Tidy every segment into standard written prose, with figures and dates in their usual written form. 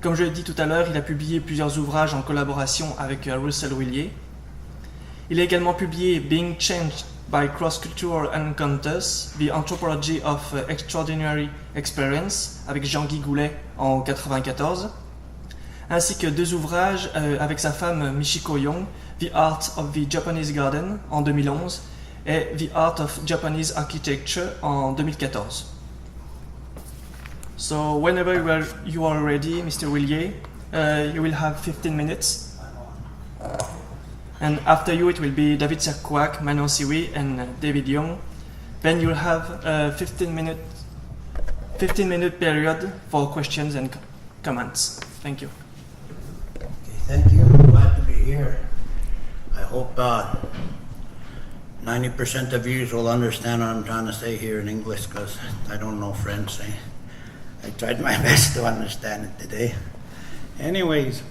Comme je l'ai dit tout à l'heure, il a publié plusieurs ouvrages en collaboration avec Russell Willier. Il a également publié Being Changed by Cross-Cultural Encounters, The Anthropology of Extraordinary Experience, avec Jean-Guy Goulet en 1994, ainsi que 2 ouvrages avec sa femme Michiko Young, The Art of the Japanese Garden en 2011 et The Art of Japanese Architecture en 2014. So whenever you are ready, Mr. Willier, you will have 15 minutes. And after you, it will be David Serkouak, Manon Siwi, and David Young. Then you'll have a 15-minute period for questions and comments. Thank you. Okay, thank you. I'm glad to be here. I hope 90% of you will understand what I'm trying to say here in English, because I don't know French. I tried my best to understand it today. Anyways,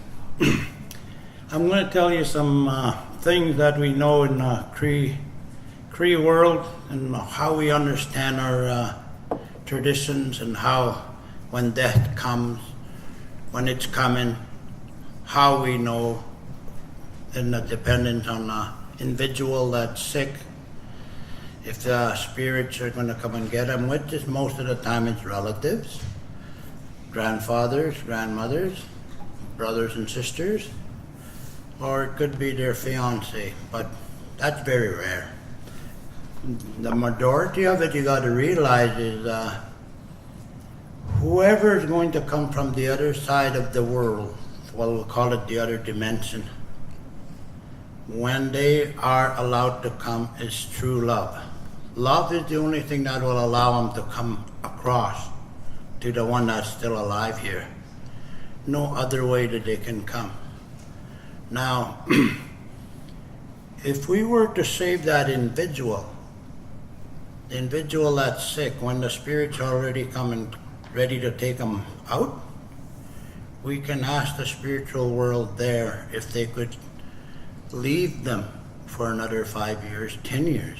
I'm going to tell you some things that we know in the Cree world and how we understand our traditions and how when death comes, when it's coming, how we know, and dependent on the individual that's sick, if the spirits are going to come and get them, which is most of the time it's relatives, grandfathers, grandmothers, brothers and sisters, or it could be their fiance, but that's very rare. The majority of it, you got to realize, is whoever is going to come from the other side of the world, well, we'll call it the other dimension, when they are allowed to come, is true love. Love is the only thing that will allow them to come across to the one that's still alive here. No other way that they can come. Now, if we were to save that individual, the individual that's sick, when the spirit's already coming, ready to take them out, we can ask the spiritual world there if they could leave them for another 5 years, 10 years.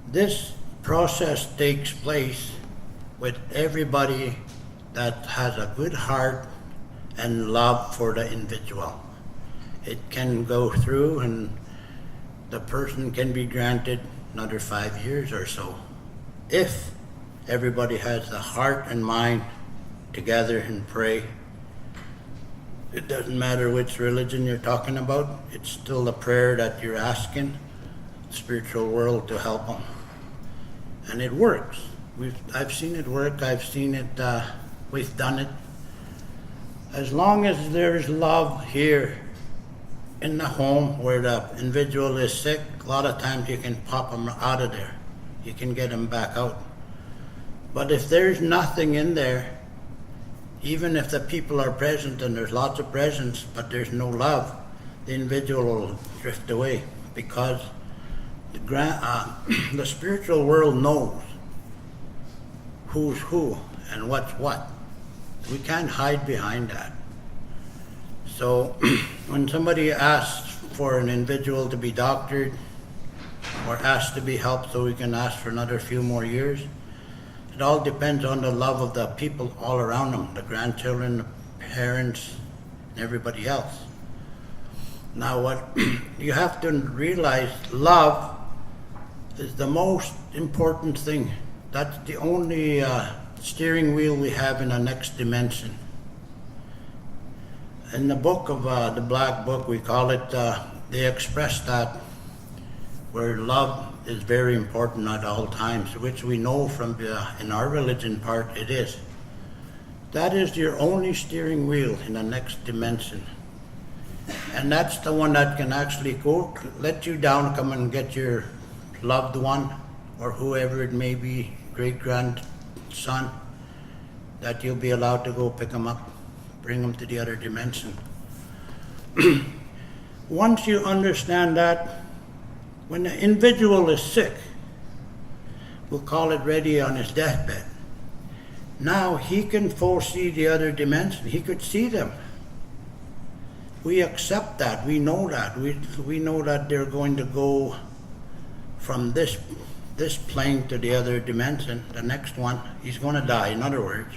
This process takes place with everybody that has a good heart and love for the individual. It can go through and the person can be granted another 5 years or so, if everybody has the heart and mind together and pray. It doesn't matter which religion you're talking about, it's still the prayer that you're asking the spiritual world to help them. And it works. I've seen it work, we've done it. As long as there's love here in the home where the individual is sick, a lot of times you can pop them out of there. You can get them back out. But if there's nothing in there, even if the people are present and there's lots of presence, but there's no love, the individual will drift away, because the spiritual world knows who's who and what's what. We can't hide behind that. So when somebody asks for an individual to be doctored or asks to be helped so we can ask for another few more years, it all depends on the love of the people all around them, the grandchildren, the parents, and everybody else. Now what you have to realize, love is the most important thing. That's the only steering wheel we have in the next dimension. In the book of the Black Book, we call it, they express that where love is very important at all times, which we know from in our religion part it is. That is your only steering wheel in the next dimension. And that's the one that can actually go, let you down, come and get your loved one, or whoever it may be, great-grandson, that you'll be allowed to go pick them up, bring them to the other dimension. Once you understand that, when the individual is sick, we'll call it ready on his deathbed, now he can foresee the other dimension. He could see them. We accept that. We know that. We know that they're going to go from this plane to the other dimension, the next one. He's going to die, in other words.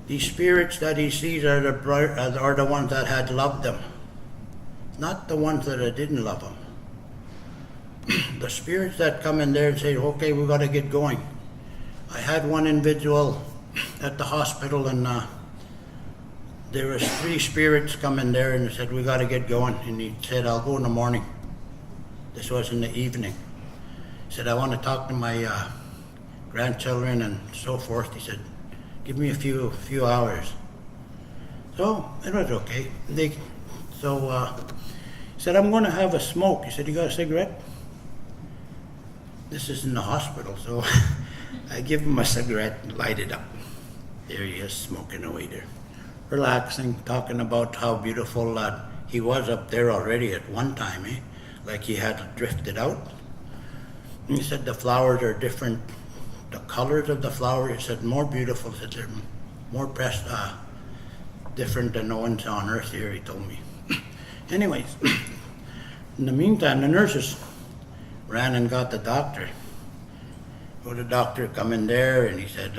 These spirits that he sees are the ones that had loved him, not the ones that didn't love him. The spirits that come in there and say, okay, we got to get going. I had one individual at the hospital, and there was 3 spirits come in there and said, we got to get going. And he said, I'll go in the morning. This was in the evening. He said, I want to talk to my grandchildren and so forth. He said, give me a few hours. So it was okay. He said, I'm going to have a smoke. He said, you got a cigarette? This is in the hospital, so I give him a cigarette and light it up. There he is, smoking away there. Relaxing, talking about how beautiful he was up there already at one time, like he had drifted out. And he said the flowers are different. The colors of the flowers, he said, more beautiful. He said they're more different than the ones on earth here, he told me. Anyways, in the meantime, the nurses ran and got the doctor. So the doctor come in there and he said,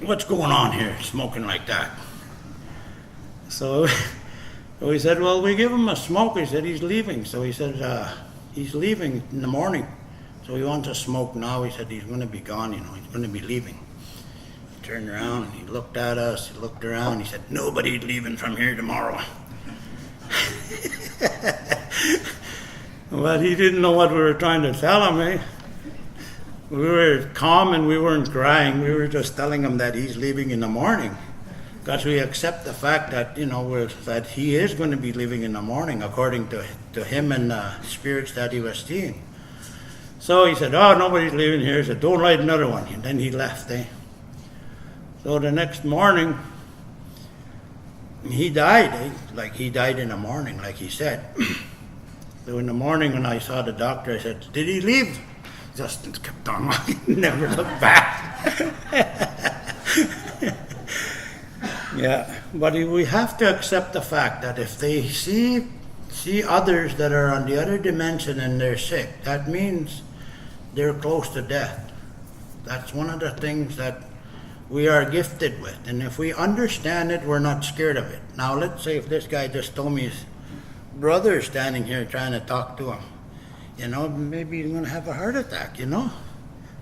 what's going on here, smoking like that? So he said, well, we give him a smoke. He said, he's leaving. So he said, he's leaving in the morning. So he wants a smoke now. He said, he's going to be gone, he's going to be leaving. He turned around and he looked at us, he looked around, he said, nobody's leaving from here tomorrow. But he didn't know what we were trying to tell him, We were calm and we weren't crying. We were just telling him that he's leaving in the morning, because we accept the fact that that he is going to be leaving in the morning according to him and the spirits that he was seeing. So he said, oh, nobody's leaving here. He said, don't light another one. And then he left. So the next morning he died. Like he died in the morning, like he said. So in the morning when I saw the doctor, I said, did he leave? Justin kept on walking, never looked back. Yeah, but we have to accept the fact that if they see others that are on the other dimension and they're sick, that means they're close to death. That's one of the things that we are gifted with. And if we understand it, we're not scared of it. Now, let's say if this guy just told me his brother is standing here trying to talk to him, maybe he's going to have a heart attack,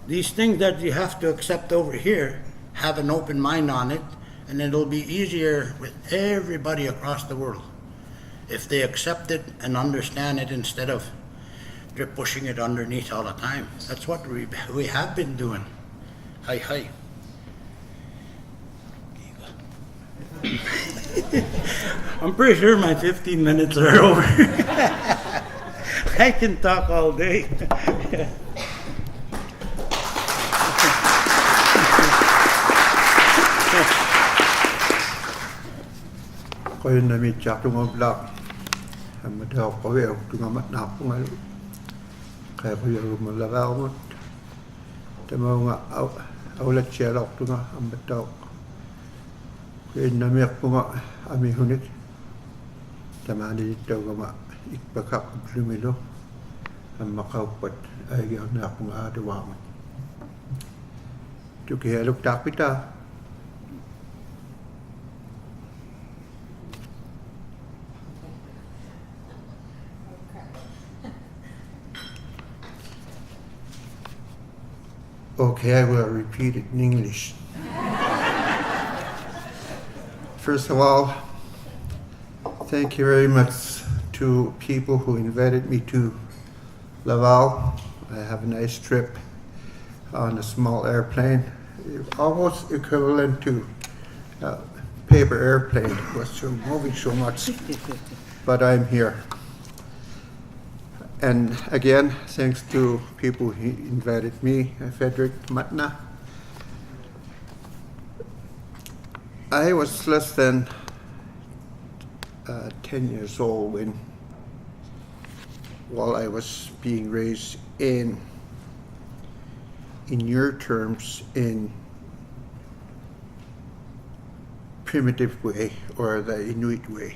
These things that you have to accept over here, have an open mind on it, and it'll be easier with everybody across the world if they accept it and understand it instead of they're pushing it underneath all the time. That's what we have been doing. Hi. I'm pretty sure my 15 minutes are over. I can talk all day. Koy na mi chak tung of lak. Am da ko we tung amat na pung alu. Kaya ko yung malaga mo. Tama nga au la chia lok tung am da. Koy na mi pung ami hunik. Tama ni daw ma ikbakak lumilo. Am makaupat ay gyud na pung adwa mo. Tu kaya luk tak pita. Okay, I will repeat it in English. First of all, thank you very much to people who invited me to Laval. I have a nice trip on a small airplane, almost equivalent to a paper airplane. It was moving so much, but I'm here. And again, thanks to people who invited me, Frederick Matna. I was less than 10 years old while I was being raised in your terms, in primitive way, or the Inuit way,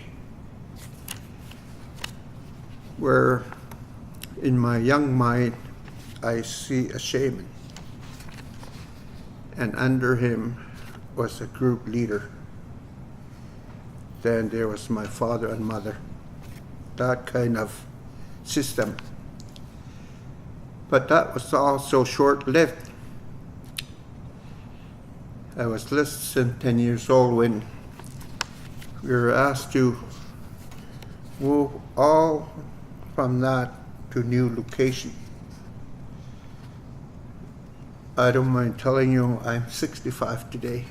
where in my young mind, I see a shaman. and under him was a group leader. Then there was my father and mother. That kind of system. But that was also short-lived. I was less than 10 years old when we were asked to move all from that to new location. I don't mind telling you, I'm 65 today.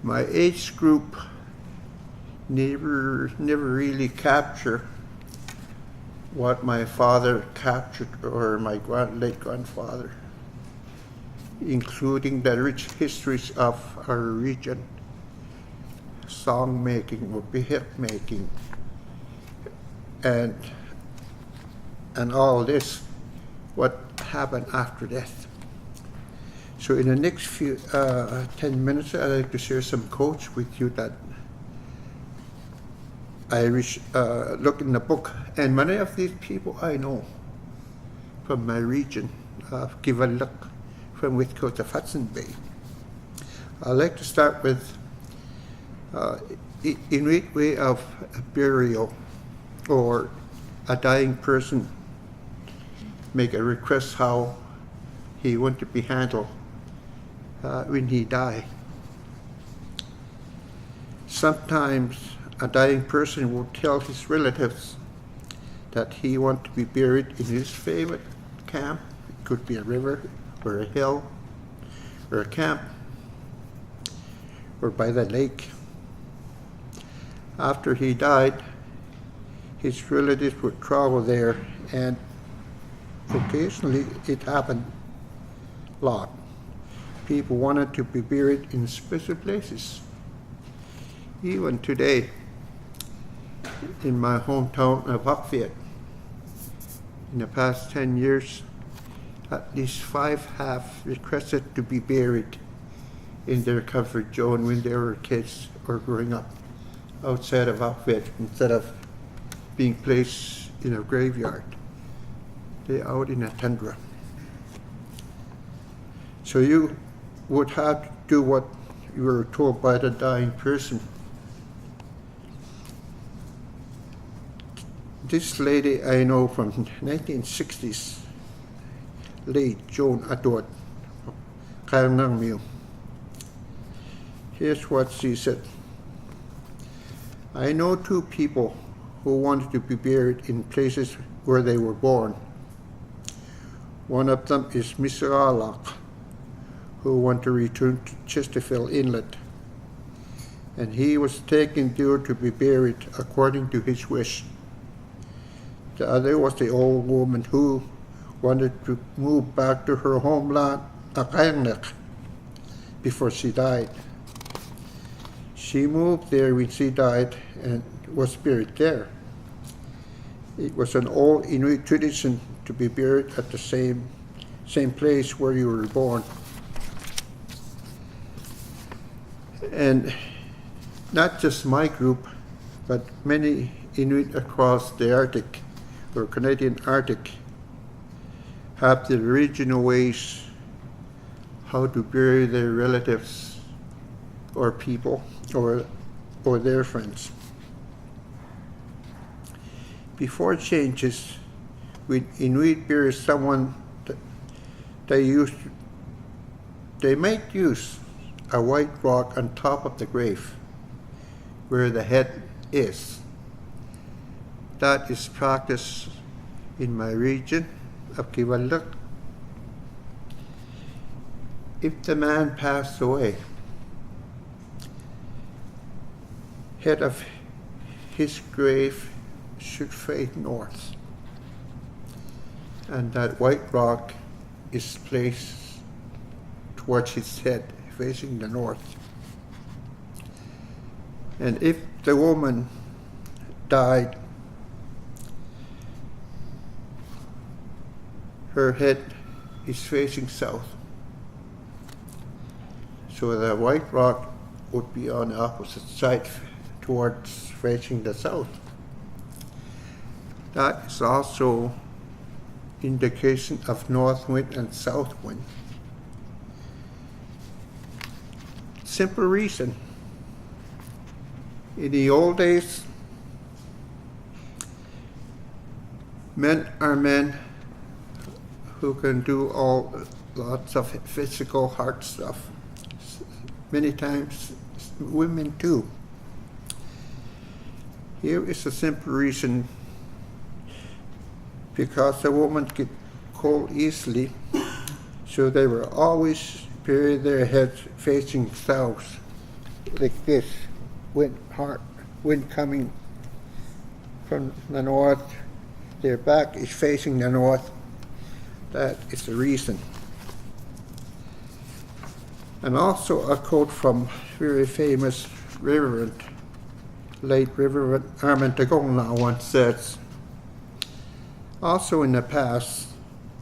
My age group never really captured what my father captured or my late grandfather, including the rich histories of our region, song making or behit making, and all this, what happened after death. So in the next few 10 minutes, I'd like to share some quotes with you that I look in the book, and many of these people I know from my region of Kivaluk, from West Coast of Hudson Bay. I'd like to start with Inuit way of burial, or a dying person make a request how he want to be handled when he die. Sometimes a dying person will tell his relatives that he want to be buried in his favorite camp. It could be a river or a hill or a camp or by the lake. After he died, his relatives would travel there, and occasionally it happened a lot. People wanted to be buried in special places. Even today, in my hometown of Upfield, in the past 10 years, at least 5 have requested to be buried in their comfort zone when they were kids or growing up outside of Upfield instead of being placed in a graveyard. They're out in a tundra. So you would have to do what you were told by the dying person. This lady I know from 1960s, late Joan Adot, Karnang Miu. Here's what she said. I know 2 people who wanted to be buried in places where they were born. One of them is Mr. Alak, who wanted to return to Chesterfield Inlet, and he was taken there to be buried according to his wish. The other was the old woman who wanted to move back to her homeland, Akayangnak, before she died. She moved there when she died and was buried there. It was an old Inuit tradition to be buried at the same place where you were born. And not just my group, but many Inuit across the Arctic, or Canadian Arctic, have the regional ways how to bury their relatives or people or their friends. Before changes, when Inuit bury someone, they might use a white rock on top of the grave where the head is. That is practiced in my region of Kivaluk. If the man passed away, head of his grave should face north, and that white rock is placed towards his head, facing the north. And if the woman died, her head is facing south. So the white rock would be on the opposite side, towards facing the south. That is also indication of north wind and south wind. simple reason. In the old days, men are men who can do lots of physical, hard stuff. Many times, women too. Here is a simple reason: because a woman get cold easily, so they will always bury their heads facing south, like this. Wind coming from the north, their back is facing the north. That is the reason. And also a quote from very famous late Reverend Armin Tagongla once says, also in the past,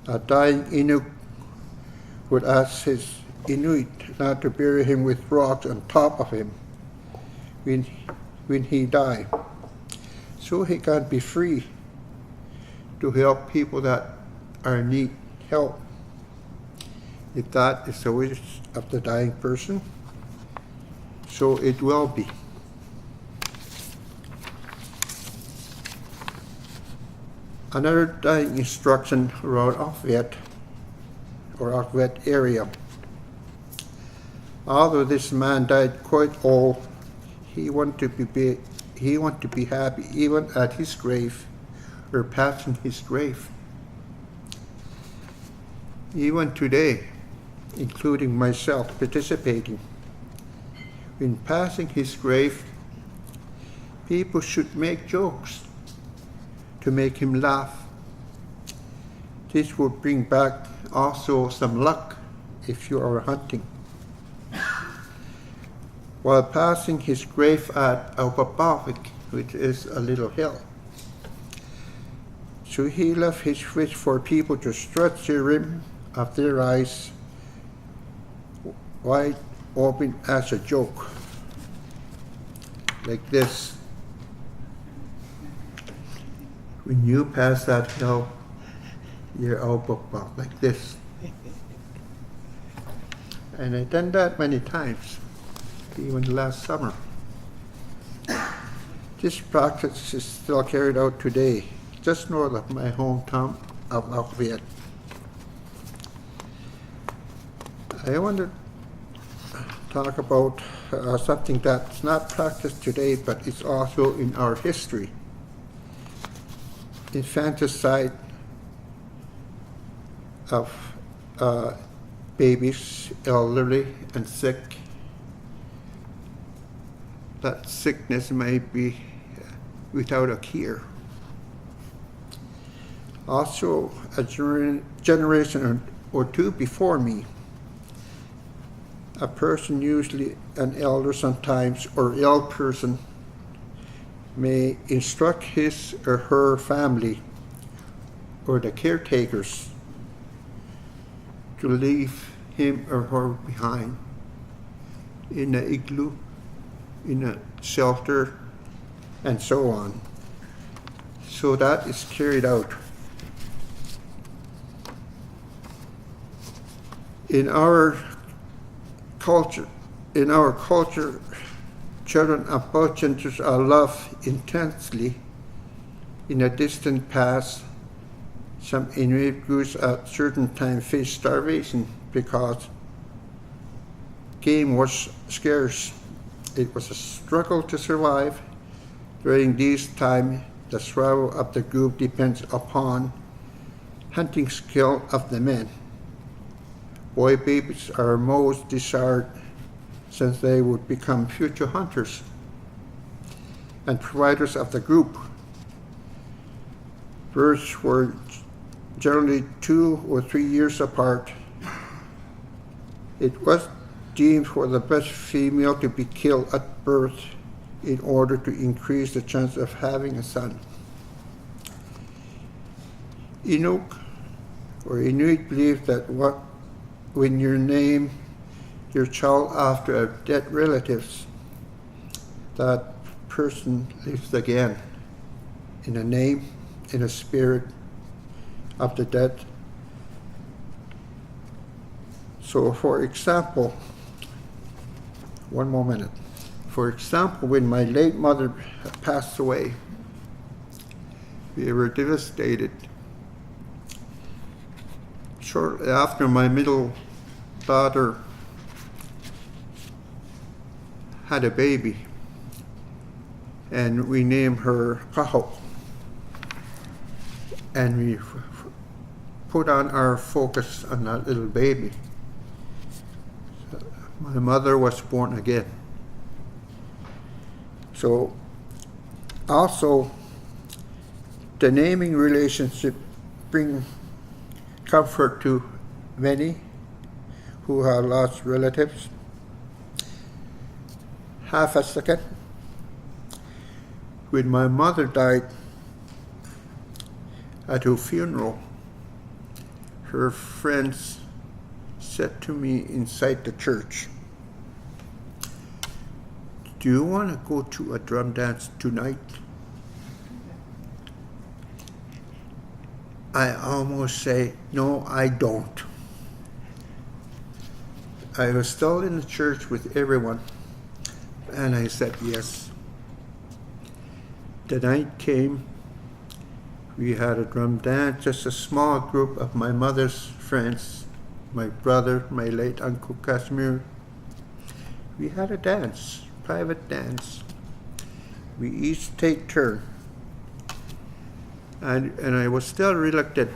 a dying Inuk would ask his Inuit not to bury him with rocks on top of him when he died, so he can be free to help people that are in need help. If that is the wish of the dying person, so it will be. Another dying instruction around Akvet area. Although this man died quite old, he wanted to be happy even at his grave or passing his grave. Even today, including myself participating in passing his grave, people should make jokes to make him laugh. This will bring back also some luck if you are hunting. While passing his grave at Aupapavik, which is a little hill, so he left his wish for people to stretch the rim of their eyes wide open as a joke, like this. When you pass that hill, you're Aupapavik, like this. And I've done that many times, even last summer. This practice is still carried out today, just north of my hometown of Akvet. I want to talk about something that's not practiced today, but it's also in our history. Infanticide of babies, elderly, and sick. That sickness may be without a cure. Also, a generation or two before me, a person, usually an elder sometimes, or ill person, may instruct his or her family or the caretakers to leave him or her behind in an igloo, in a shelter, and so on. So that is carried out. In our culture, children of both genders are loved intensely. In a distant past, some Inuit groups at certain times faced starvation because game was scarce. It was a struggle to survive. During this time, the survival of the group depends upon hunting skill of the men. Boy babies are most desired since they would become future hunters and providers of the group. Births were generally 2 or 3 years apart. It was deemed for the best female to be killed at birth in order to increase the chance of having a son. Inuk or Inuit believe that when you name your child after a dead relative, that person lives again in the name, in the spirit of the dead. So, for example, One more minute. For example, when my late mother passed away, we were devastated. Shortly after, my middle daughter had a baby, and we named her Kaho. And we put on our focus on that little baby. My mother was born again. So also, the naming relationship bring comfort to many who have lost relatives. Half a second. When my mother died, at her funeral, her friends said to me inside the church, "Do you want to go to a drum dance tonight?" I almost say, "No, I don't." I was still in the church with everyone, and I said yes. The night came. We had a drum dance, just a small group of my mother's friends, my brother, my late Uncle Casimir. We had a dance, private dance. We each take turn. And I was still reluctant,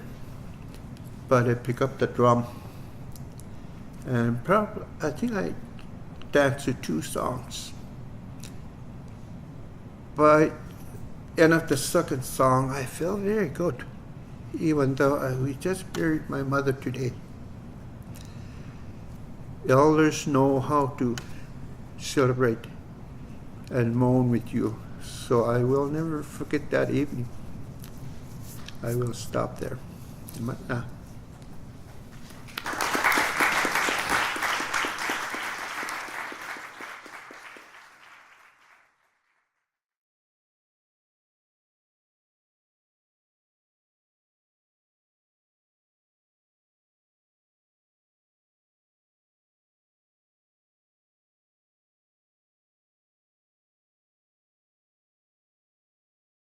but I picked up the drum. And probably, I think I danced to 2 songs. By end of the second song, I felt very good, even though we just buried my mother today. Elders know how to celebrate and mourn with you, so I will never forget that evening. I will stop there.